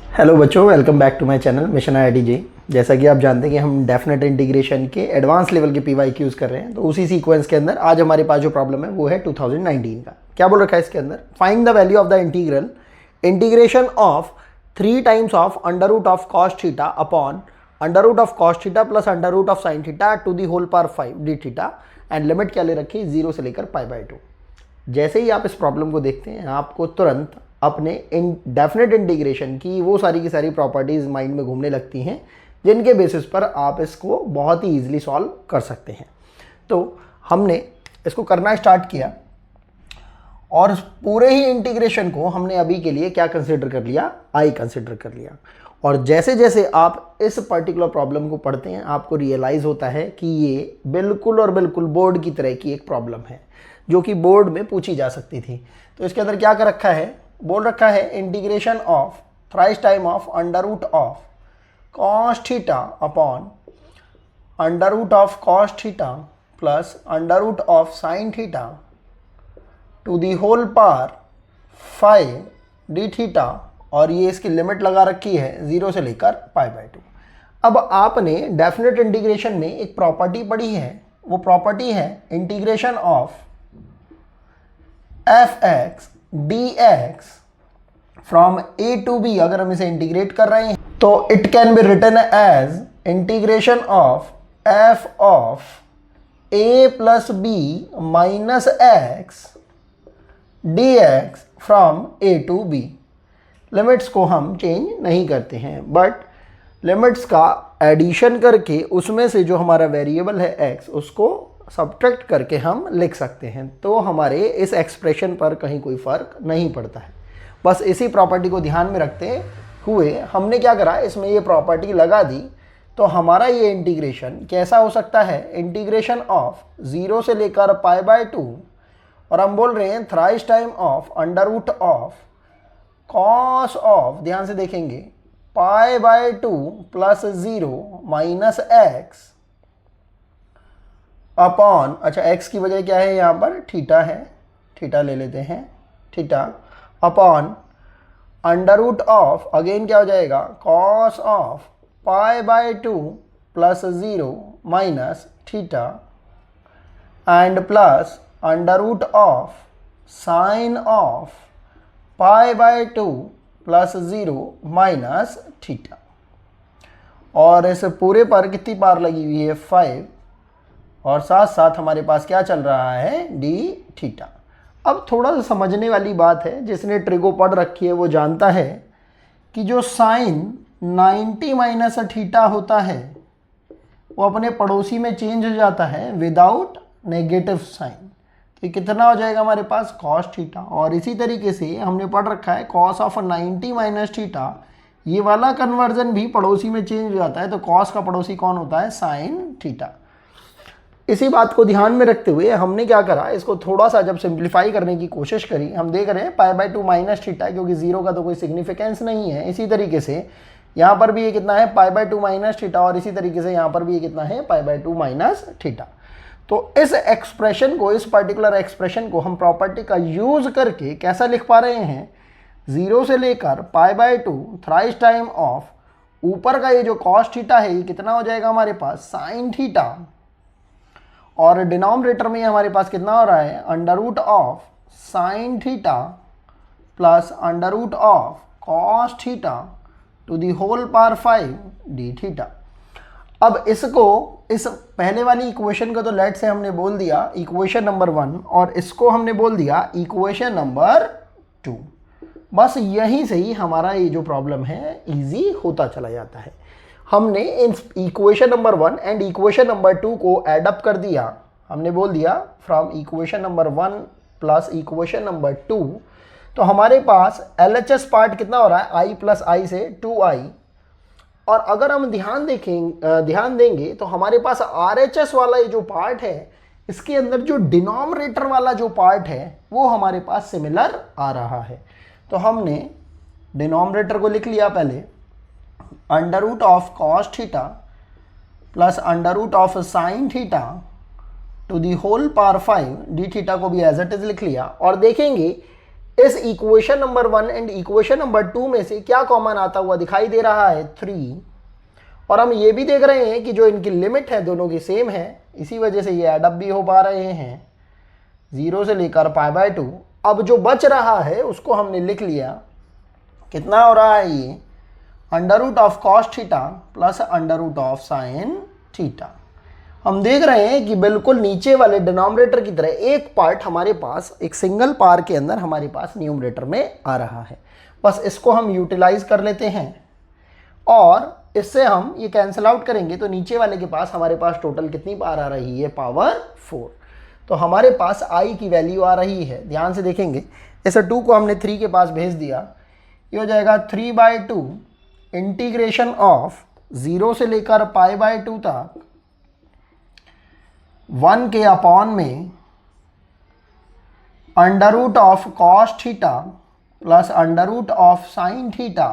Hello बच्चों, welcome back to my channel mission IIT। जैसा कि आप जानते हैं कि हम डेफिनेट इंटीग्रेशन के एडवांस लेवल के PYQs कर रहे हैं, तो उसी सीक्वेंस के अंदर आज हमारे पास जो प्रॉब्लम है वो है 2019 का। क्या बोल रखा है इसके अंदर? Find the value of the integration of 3 times of under root of cos theta upon under root of cos theta plus under root of sine theta to the whole power 5 d theta, and limit क्या ले रखी है 0 से लेकर π/2। जैसे ही आप इस problem को देखते हैं आपको तुरंत अपने डेफिनेट इंटीग्रेशन की वो सारी की सारी प्रॉपर्टीज़ माइंड में घूमने लगती हैं, जिनके बेसिस पर आप इसको बहुत ही ईजिली सॉल्व कर सकते हैं। तो हमने इसको करना स्टार्ट किया और पूरे ही इंटीग्रेशन को हमने अभी के लिए क्या कंसिडर कर लिया? आई कंसिडर कर लिया। और जैसे जैसे आप इस पर्टिकुलर प्रॉब्लम को पढ़ते हैं आपको रियलाइज़ होता है कि ये बिल्कुल और बिल्कुल बोर्ड की तरह की एक प्रॉब्लम है जो कि बोर्ड में पूछी जा सकती थी। तो इसके अंदर क्या कर रखा है? बोल रखा है integration of thrice time of under root of cos theta upon under root of cos theta plus under root of sine theta to the whole power 5 d theta, और ये इसकी लिमिट लगा रखी है 0 से लेकर π/2। अब आपने डेफिनेट इंटीग्रेशन में एक प्रॉपर्टी पढ़ी है, वो प्रॉपर्टी है integration of fx dx from a to b। अगर हम इसे इंटीग्रेट कर रहे हैं तो it can be written as integration of f of a plus b minus x dx from a to b। Limits को हम चेंज नहीं करते हैं, बट लिमिट्स का एडिशन करके उसमें से जो हमारा वेरिएबल है x उसको सब्ट्रैक्ट करके हम लिख सकते हैं। तो हमारे इस एक्सप्रेशन पर कहीं कोई फ़र्क नहीं पड़ता है। बस इसी प्रॉपर्टी को ध्यान में रखते हुए हमने क्या करा, इसमें ये प्रॉपर्टी लगा दी। तो हमारा ये इंटीग्रेशन कैसा हो सकता है? इंटीग्रेशन ऑफ 0 से लेकर π/2, और हम बोल रहे हैं thrice time of under root of cos of, ध्यान से देखेंगे, π/2 प्लस 0 माइनस x अपॉन, अच्छा x की वजह क्या है यहाँ पर? थीटा है, थीटा ले लेते हैं, theta upon under root of, again क्या हो जाएगा, cos of π/2 plus 0 minus theta and plus under root of sine of π/2 plus 0 minus theta. और इस पूरे पर कितनी पार लगी हुई है? 5, और साथ साथ हमारे पास क्या चल रहा है? D theta. अब थोड़ा सा समझने वाली बात है, जिसने ट्रिगो पढ़ रखी है वो जानता है कि जो साइन 90 माइनस थीटा होता है वो अपने पड़ोसी में चेंज हो जाता है विदाउट नेगेटिव साइन। तो ये कितना हो जाएगा हमारे पास? Cos theta. और इसी तरीके से हमने पढ़ रखा है कॉस ऑफ 90 माइनस थीटा, ये वाला कन्वर्जन भी पड़ोसी में चेंज हो जाता है। तो कॉस का पड़ोसी कौन होता है? Sine theta. इसी बात को ध्यान में रखते हुए हमने क्या करा, इसको थोड़ा सा जब सिंप्लीफाई करने की कोशिश करी, हम देख रहे हैं π/2 माइनस थीटा, क्योंकि 0 का तो कोई सिग्निफिकेंस नहीं है। इसी तरीके से यहाँ पर भी ये कितना है? π/2 माइनस थीटा, और इसी तरीके से यहाँ पर भी ये कितना है? π/2 माइनस थीटा। तो इस एक्सप्रेशन को, इस पर्टिकुलर एक्सप्रेशन को हम प्रॉपर्टी का यूज करके कैसा लिख पा रहे हैं? 0 से लेकर π/2 थ्राइस टाइम ऑफ, ऊपर का ये जो कॉस थीटा है ये कितना हो जाएगा हमारे पास? साइन थीटा, और डिनोमिनेटर में हमारे पास कितना हो रहा है? Under root of sine theta plus under root of cos theta to the whole power 5 d theta. अब इसको, इस पहले वाली इक्वेशन को तो लेट से हमने बोल दिया इक्वेशन नंबर 1, और इसको हमने बोल दिया इक्वेशन नंबर 2। बस यहीं से ही हमारा ये जो प्रॉब्लम है इजी होता चला जाता है। हमने in equation number 1 and equation number 2 को एडअप कर दिया। हमने बोल दिया from equation number 1 plus equation number 2, तो हमारे पास LHS पार्ट कितना हो रहा है? i प्लस आई से 2i। और अगर हम ध्यान देंगे तो हमारे पास RHS वाला ये जो पार्ट है, इसके अंदर जो डिनोमिनेटर वाला जो पार्ट है वो हमारे पास सिमिलर आ रहा है। तो हमने डिनोमिनेटर को लिख लिया पहले, under root of cos theta plus under root of sine theta to the whole power 5 d theta को भी एज इट इज लिख लिया। और देखेंगे इस equation number 1 and equation number 2 में से क्या कॉमन आता हुआ दिखाई दे रहा है? 3। और हम ये भी देख रहे हैं कि जो इनकी लिमिट है दोनों की सेम है, इसी वजह से ये एडअप भी हो पा रहे हैं 0 से लेकर π/2। अब जो बच रहा है उसको हमने लिख लिया, कितना हो रहा है ये? √Of cos theta plus √of sin theta. हम देख रहे हैं कि बिल्कुल नीचे वाले डिनोमिनेटर की तरह एक पार्ट हमारे पास, एक सिंगल पार के अंदर हमारे पास न्यूमरेटर में आ रहा है। बस इसको हम यूटिलाइज कर लेते हैं और इससे हम ये कैंसिल आउट करेंगे तो नीचे वाले के पास हमारे पास टोटल कितनी पार आ रही है? पावर 4। तो हमारे पास i की वैल्यू आ रही है, ध्यान से देखेंगे, इस 2 को हमने 3 के पास भेज दिया, ये हो जाएगा 3/2 इंटीग्रेशन ऑफ 0 से लेकर π/2 तक 1 के अपॉन में √of cos theta plus √of sin theta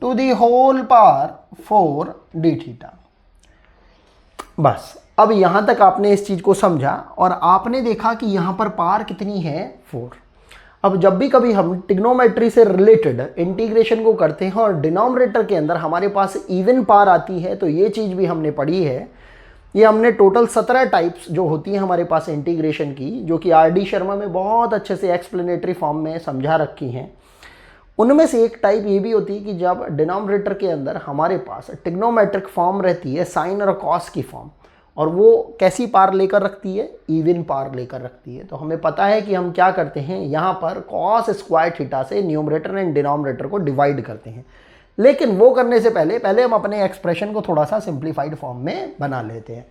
to the whole power 4 d theta. बस अब यहां तक आपने इस चीज को समझा और आपने देखा कि यहां पर पार कितनी है? 4। अब जब भी कभी हम ट्रिग्नोमेट्री से रिलेटेड इंटीग्रेशन को करते हैं और डिनोमिनेटर के अंदर हमारे पास इवन पार आती है, तो ये चीज भी हमने पढ़ी है। ये हमने टोटल 17 टाइप्स जो होती हैं हमारे पास इंटीग्रेशन की, जो कि आर डी शर्मा में बहुत अच्छे से एक्सप्लेनेटरी फॉर्म में समझा रखी हैं। उनमें से एक टाइप ये भी होती है कि जब डिनोमिनेटर के अंदर हमारे पास ट्रिग्नोमेट्रिक फॉर्म रहती है, साइन और कॉस की फॉर्म, और वो कैसी पार लेकर रखती है? इवन पार लेकर रखती है। तो हमें पता है कि हम क्या करते हैं, यहाँ पर cos स्क्वायर थीटा से न्यूमरेटर एंड डिनोमिनेटर को डिवाइड करते हैं। लेकिन वो करने से पहले हम अपने एक्सप्रेशन को थोड़ा सा सिंप्लीफाइड फॉर्म में बना लेते हैं।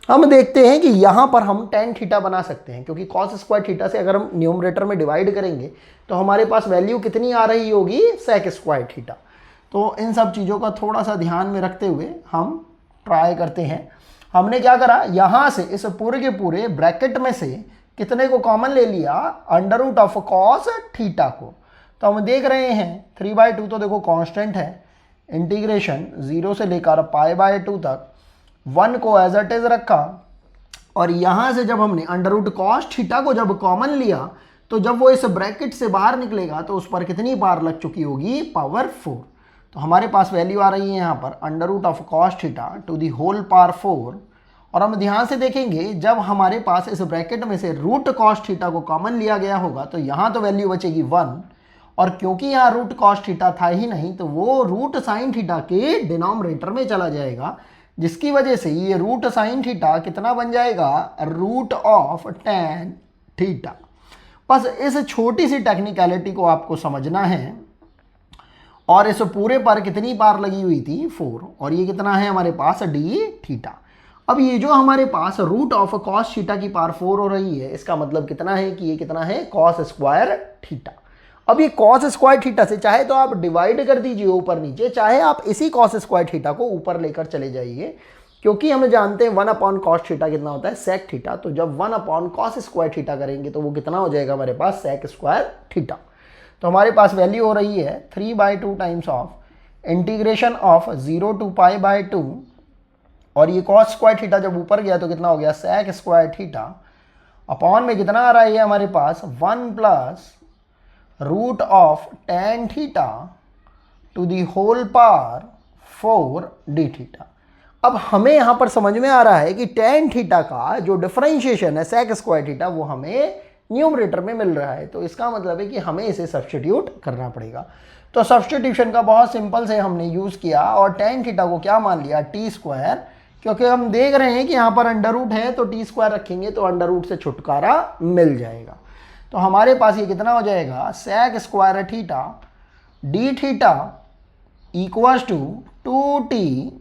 हम देखते हैं कि यहाँ पर हम tan थीटा बना सकते हैं, क्योंकि cos स्क्वायर थीटा से अगर हम न्यूमरेटर में डिवाइड करेंगे तो हमारे पास वैल्यू कितनी आ रही होगी? sec square theta. तो इन सब चीज़ों का थोड़ा सा ध्यान में रखते हुए हम ट्राई करते हैं। हमने क्या करा, यहाँ से इस पूरे के पूरे ब्रैकेट में से कितने को कॉमन ले लिया? √ऑफ cos थीटा को। तो हम देख रहे हैं 3/2 तो देखो कांस्टेंट है, इंटीग्रेशन 0 से लेकर π/2 तक 1 को एज इट इज रखा, और यहाँ से जब हमने √cos थीटा को जब कॉमन लिया तो जब वो इस ब्रैकेट से बाहर निकलेगा तो उस पर कितनी पार लग चुकी होगी? पावर 4। तो हमारे पास वैल्यू आ रही है यहाँ पर √of cos theta to the whole power 4। और हम ध्यान से देखेंगे, जब हमारे पास इस ब्रैकेट में से √cos थीटा को कॉमन लिया गया होगा तो यहाँ तो वैल्यू बचेगी 1, और क्योंकि यहाँ √cos थीटा था ही नहीं तो वो √sin थीटा के डिनोमिनेटर में चला जाएगा, जिसकी वजह से ये √sin थीटा कितना बन जाएगा? √Of tan theta. बस इस छोटी सी टेक्निकलिटी को आपको समझना है। और इस पूरे पर कितनी पार लगी हुई थी? 4। और ये कितना है हमारे पास? d theta. अब ये जो हमारे पास √ऑफ cos थीटा की पावर 4 हो रही है, इसका मतलब कितना है कि ये कितना है? cos square theta. अब ये cos स्क्वायर थीटा से चाहे तो आप डिवाइड कर दीजिए ऊपर नीचे, चाहे आप इसी cos स्क्वायर थीटा को ऊपर लेकर चले जाइए, क्योंकि हम जानते हैं 1/cos थीटा कितना होता है? sec theta. तो जब 1/cos स्क्वायर थीटा करेंगे तो वो कितना हो जाएगा हमारे पास? sec square theta. तो हमारे पास वैल्यू हो रही है 3/2 times of integration of 0 to π/2, और ये cos स्क्वायर थीटा जब ऊपर गया तो कितना हो गया? sec स्क्वायर थीटा अपॉन में कितना आ रहा है हमारे पास? 1 plus √of tan theta to the whole power 4 d theta. अब हमें यहाँ पर समझ में आ रहा है कि tan थीटा का जो डिफरेंशिएशन है sec स्क्वायर थीटा वो हमें न्यूमरेटर में मिल रहा है। तो इसका मतलब है कि हमें इसे सब्स्टिट्यूट करना पड़ेगा। तो सब्स्टिट्यूशन का बहुत सिंपल से हमने यूज़ किया और tan थीटा को क्या मान लिया? t स्क्वायर, क्योंकि हम देख रहे हैं कि यहाँ पर अंडर है तो t स्क्वायर रखेंगे तो अंडर से छुटकारा मिल जाएगा। तो हमारे पास ये कितना हो जाएगा? sec square theta d theta equals to 2t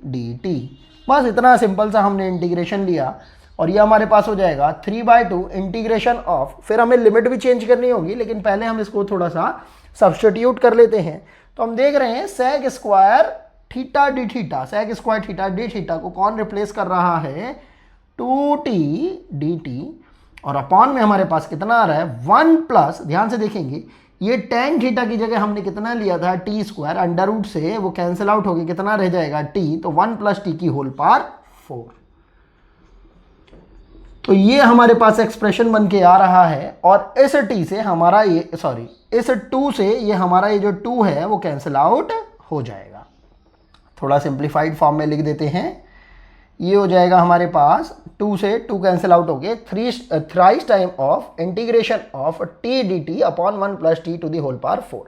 dt। बस इतना सिंपल सा हमने इंटीग्रेशन लिया और ये हमारे पास हो जाएगा 3/2 इंटीग्रेशन ऑफ, फिर हमें लिमिट भी चेंज करनी होगी लेकिन पहले हम इसको थोड़ा सा सब्स्टिट्यूट कर लेते हैं। तो हम देख रहे हैं sec square theta D theta, sec square theta D theta को कौन रिप्लेस कर रहा है? 2t dt, और अपॉन में हमारे पास कितना आ रहा है? 1 प्लस, ध्यान से देखेंगे ये tan थीटा की जगह हमने कितना लिया था? t स्क्वायर, अंडर से वो कैंसिल आउट हो गया, कितना रह जाएगा? t, तो 1 प्लस t की होल पावर 4। तो ये हमारे पास एक्सप्रेशन बन के आ रहा है और इस टी से हमारा ये इस 2 से ये हमारा ये जो 2 है वो कैंसिल आउट हो जाएगा। थोड़ा सिंप्लीफाइड फॉर्म में लिख देते हैं, ये हो जाएगा हमारे पास 2 से 2 कैंसिल आउट हो गए, thrice time of integration of t d t upon 1 plus t to the whole power 4।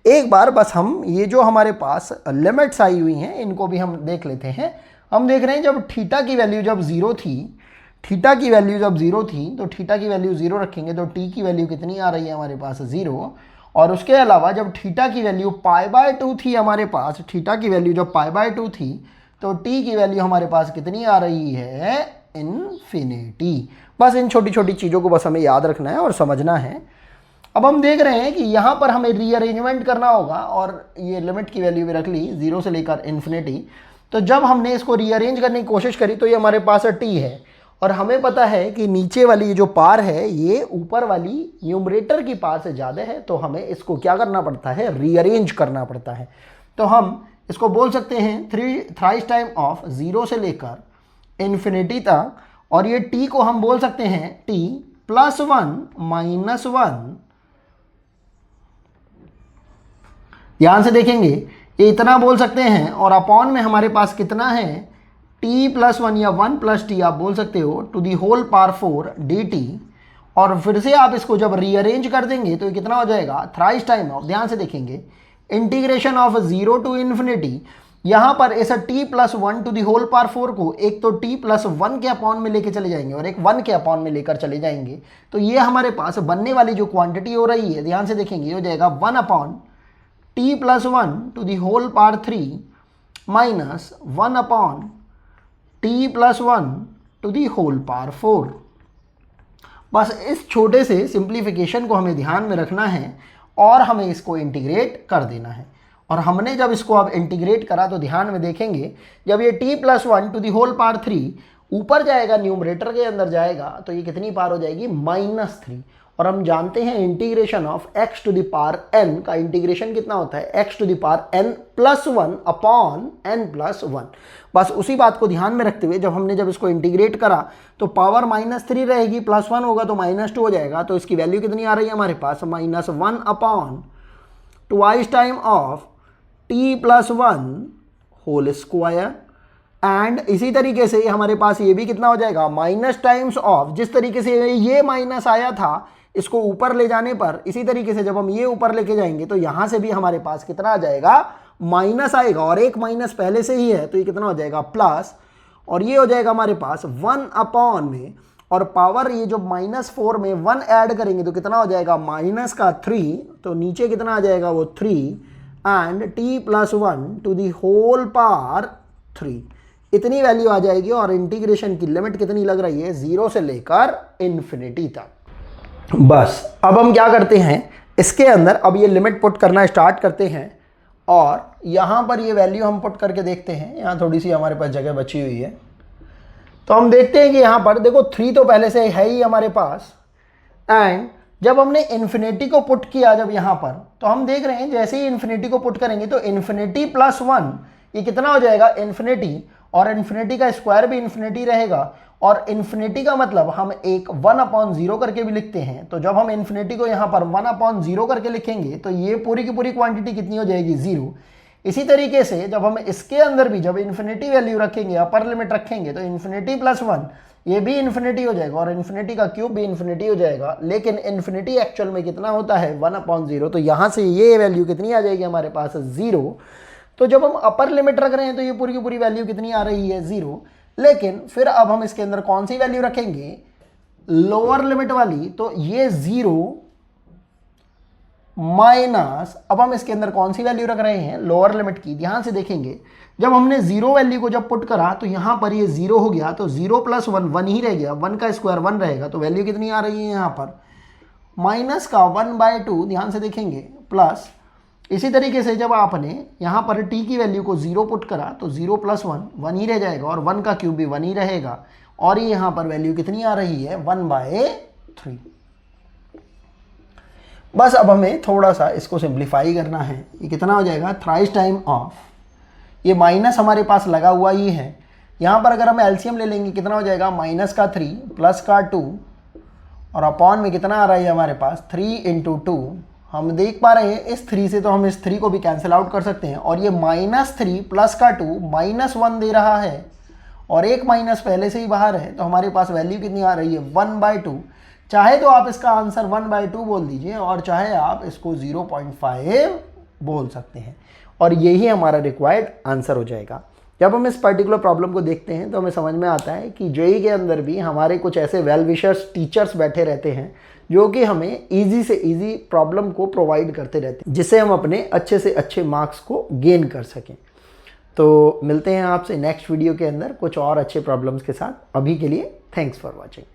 एक बार बस हम ये जो हमारे पास लिमिट्स आई हुई हैं इनको भी हम देख लेते हैं। हम देख रहे हैं जब थीटा की वैल्यू जब 0 थी, थीटा की वैल्यू जब 0 थी तो थीटा की वैल्यू 0 रखेंगे तो टी की वैल्यू कितनी आ रही है हमारे पास 0। और उसके अलावा जब थीटा की वैल्यू π/2 थी हमारे पास, थीटा की वैल्यू जब π/2 थी तो टी की वैल्यू हमारे पास कितनी आ रही है इन्फिनिटी। बस इन छोटी छोटी चीज़ों को बस हमें याद रखना है और समझना है। अब हम देख रहे हैं कि यहाँ पर हमें रीअरेंजमेंट करना होगा और ये लिमिट की वैल्यू भी रख ली 0 से लेकर इन्फिनिटी। तो जब हमने इसको रीअरेंज करने की कोशिश करी तो ये हमारे पास टी है और हमें पता है कि नीचे वाली जो पार है ये ऊपर वाली न्यूमरेटर की पार से ज़्यादा है, तो हमें इसको क्या करना पड़ता है, रीअरेंज करना पड़ता है। तो हम इसको बोल सकते हैं थ्राइस टाइम ऑफ 0 से लेकर इन्फिनिटी तक, और ये t को हम बोल सकते हैं t +1 -1। ध्यान से देखेंगे ये इतना बोल सकते हैं और अपॉन में हमारे पास कितना है t+1 या 1 + t आप बोल सकते हो to the whole power 4 dt। और फिर से आप इसको जब रीअरेंज कर देंगे तो ये कितना हो जाएगा थ्राइस टाइम ऑफ, ध्यान से देखेंगे, इंटीग्रेशन ऑफ 0 टू इन्फिनिटी। यहाँ पर ऐसा t+1 to the whole power 4 को एक तो t+1 के अपॉन में लेके चले जाएंगे और एक 1 के अपॉन में लेकर चले जाएंगे। तो ये हमारे पास बनने वाली जो क्वांटिटी हो रही है, ध्यान से देखेंगे, ये हो जाएगा 1/t+1 to the whole power 3 minus 1/t+1 to the whole power 4। बस इस छोटे से सिंप्लीफिकेशन को हमें ध्यान में रखना है और हमें इसको इंटीग्रेट कर देना है। और हमने जब इसको अब इंटीग्रेट करा तो ध्यान में देखेंगे जब ये t+1 to the whole power 3 ऊपर जाएगा, न्यूमरेटर के अंदर जाएगा, तो ये कितनी पावर हो जाएगी -3। और हम जानते हैं integration of x to the power n का इंटीग्रेशन कितना होता है, x to the power n+1 upon n+1। बस उसी बात को ध्यान में रखते हुए जब इसको इंटीग्रेट करा तो पावर -3 रहेगी, +1 होगा तो -2 हो जाएगा। तो इसकी वैल्यू कितनी आ रही है हमारे पास -1 upon twice time of t+1 whole square. And इसी तरीके से हमारे पास ये भी कितना हो जाएगा माइनस टाइम्स ऑफ, जिस तरीके से ये माइनस आया था इसको ऊपर ले जाने पर, इसी तरीके से जब हम ये ऊपर लेके जाएंगे तो यहाँ से भी हमारे पास कितना आ जाएगा माइनस आएगा, और एक माइनस पहले से ही है तो ये कितना हो जाएगा प्लस, और ये हो जाएगा हमारे पास 1 अपॉन में, और पावर ये जो -4 में 1 ऐड करेंगे तो कितना हो जाएगा -3, तो नीचे कितना आ जाएगा वो 3 and t+1 to the whole power 3। इतनी वैल्यू आ जाएगी और इंटीग्रेशन की लिमिट कितनी लग रही है 0 से लेकर इन्फिनिटी तक। बस अब हम क्या करते हैं इसके अंदर, अब ये लिमिट पुट करना स्टार्ट करते हैं और यहाँ पर ये वैल्यू हम पुट करके देखते हैं। यहाँ थोड़ी सी हमारे पास जगह बची हुई है तो हम देखते हैं कि यहाँ पर देखो 3 तो पहले से है ही हमारे पास, एंड जब हमने इन्फिनिटी को पुट किया जब यहाँ पर, तो हम देख रहे हैं जैसे ही इन्फिनिटी को पुट करेंगे तो इन्फिनिटी +1 ये कितना हो जाएगा इन्फिनिटी, और इन्फिनिटी का स्क्वायर भी इन्फिनिटी रहेगा, और इन्फिनिटी का मतलब हम एक 1/0 करके भी लिखते हैं। तो जब हम इन्फिनिटी को यहाँ पर 1/0 करके लिखेंगे तो ये पूरी की पूरी क्वांटिटी कितनी हो जाएगी 0। इसी तरीके से जब हम इसके अंदर भी जब इन्फिनिटी वैल्यू रखेंगे, अपर लिमिट रखेंगे, तो इन्फिनिटी +1 ये भी इन्फिनिटी हो जाएगा और इन्फिनिटी का क्यूब भी इन्फिनिटी हो जाएगा। लेकिन इन्फिनिटी एक्चुअल में कितना होता है 1/0, तो यहाँ से ये वैल्यू कितनी आ जाएगी हमारे पास 0। तो जब हम अपर लिमिट रख रहे हैं तो ये पूरी की पूरी वैल्यू कितनी आ रही है 0। लेकिन फिर अब हम इसके अंदर कौन सी वैल्यू रखेंगे, लोअर लिमिट वाली, तो ये 0 माइनस, अब हम इसके अंदर कौन सी वैल्यू रख रहे हैं लोअर लिमिट की। ध्यान से देखेंगे जब हमने 0 वैल्यू को जब पुट करा तो यहाँ पर ये 0 हो गया, तो 0 + 1 1 ही रह गया, 1 का स्क्वायर 1 रहेगा, तो वैल्यू कितनी आ रही है यहाँ पर माइनस का 1/2। ध्यान से देखेंगे प्लस, इसी तरीके से जब आपने यहाँ पर t की वैल्यू को 0 पुट करा तो 0 + 1 1 ही रह जाएगा, और 1 का क्यूब भी 1 ही रहेगा, और ये यहाँ पर वैल्यू कितनी आ रही है 1/3। बस अब हमें थोड़ा सा इसको सिंप्लीफाई करना है। ये कितना हो जाएगा थ्राइस टाइम ऑफ, ये माइनस हमारे पास लगा हुआ ही है, यहाँ पर अगर हम एलसीएम ले लेंगे कितना हो जाएगा, माइनस का 3 प्लस का 2 और अपॉन में कितना आ रहा है हमारे पास 3 इंटू 2। हम देख पा रहे हैं इस 3 से तो हम इस 3 को भी कैंसिल आउट कर सकते हैं, और ये -3 प्लस का 2 -1 दे रहा है, और एक माइनस पहले से ही बाहर है, तो हमारे पास वैल्यू कितनी आ रही है 1/2। चाहे तो आप इसका आंसर 1/2 बोल दीजिए, और चाहे आप इसको 0.5 बोल सकते हैं, और यही हमारा रिक्वायर्ड आंसर हो जाएगा। जब हम इस पर्टिकुलर प्रॉब्लम को देखते हैं तो हमें समझ में आता है कि जेईई के अंदर भी हमारे कुछ ऐसे वेल विशर्स टीचर्स बैठे रहते हैं जो कि हमें ईजी से ईजी प्रॉब्लम को प्रोवाइड करते रहते हैं, जिससे हम अपने अच्छे से अच्छे मार्क्स को गेन कर सकें। तो मिलते हैं आपसे नेक्स्ट वीडियो के अंदर कुछ और अच्छे प्रॉब्लम्स के साथ। अभी के लिए थैंक्स फॉर वॉचिंग।